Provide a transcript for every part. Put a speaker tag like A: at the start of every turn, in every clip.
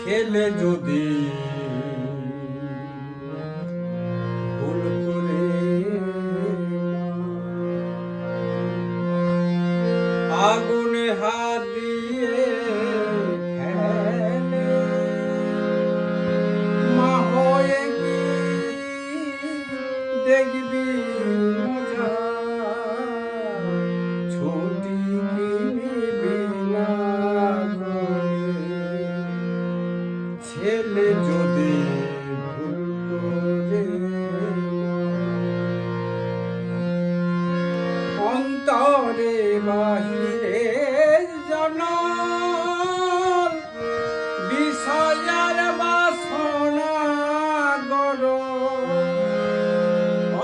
A: ছেলে যদি ভুল করে আগুনে হাত দিয়ে ফেলে, মা হয়ে কি দেখবি মজা, ছুটি কিনবি না গলে। ছেলে যদি ভুল করে অন্তরে বাহিরে জনল বিষয়ার বাসনা গড়,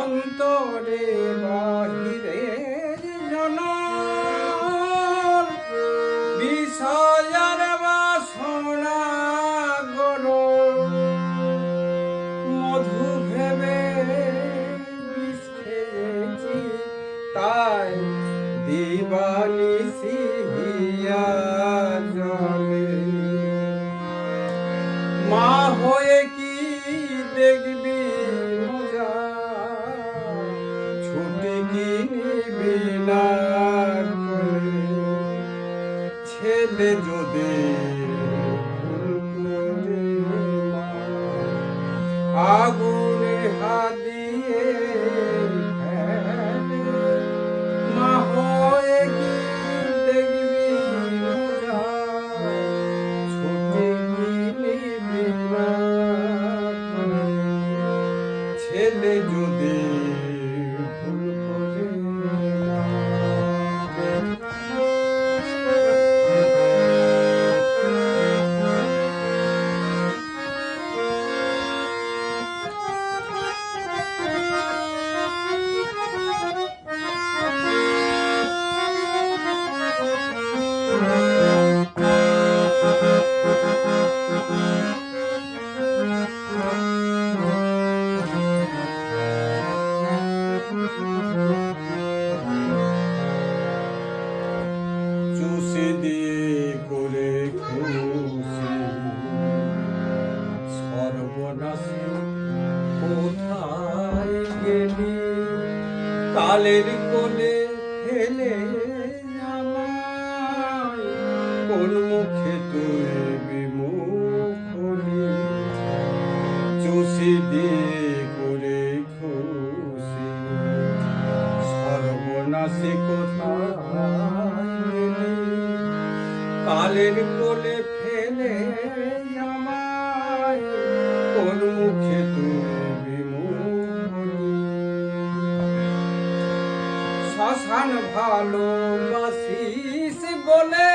A: অন্তরে বাহিরে জনল বিষয়ার বাসনা গড়, মধু ভেবে বিষ খেয়েছি তাই দিবানিশি হিয়া জলে। মা হয়ে কি দেখবি মজা, ছুটি কিনবি না কোলে। ছেলে যদি ভুল করে আগুনে হাত দিয়ে ফেলে, মা হয়ে কি দেখবি মজা, ছুটি কিনবি না কোলে। ছেলে যদি ভুল করে চুষে দিয়ে করে খুশি, সর্বনাশী কোথায় গেলি, কালের কোলে ফেলে আমায়, কোন মুখে তুই বিমুখ হলি। চুষে দিয়ে করে খুশি, সর্বনাশী কোথায় গেলি, কালের কোলে ফেলে আমায়, কোন মুখে তুই বিমুখ হলি। শ্মশান ভালোবাসিস বলে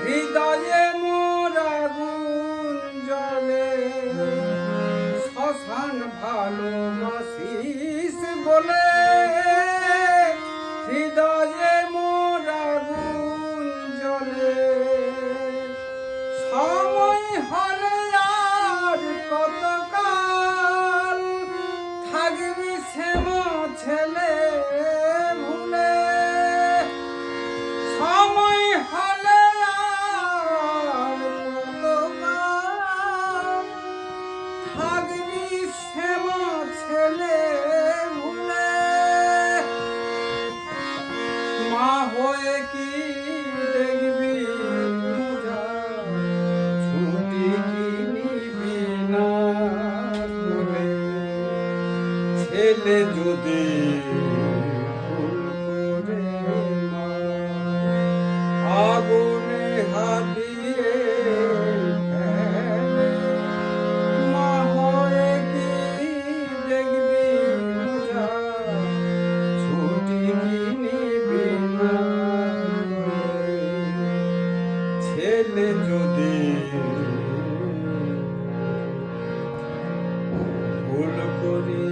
A: হৃদয়ে মোর আগুন জ্বলে, শ্মশান ভালোবাসিস বলে হৃদয়ে মোর আগুন জ্বলে। সময় হলে আর কতকাল থাকবি শ্যাম ছেলে ভুলে, সময় হলে আর কতকাল থাকবি শ্যাম ছেলে ভুলে। মা হয়ে কি দেখবি মজা, ছুটি কিনবি না কোলে। ছেলে যদি ভুল করে আগুনে হাত দিয়ে ফেলে, মা হয়ে কি দেখবি মজা, ছুটি কিনবি না কোলে। ছেলে যদি ভুল করে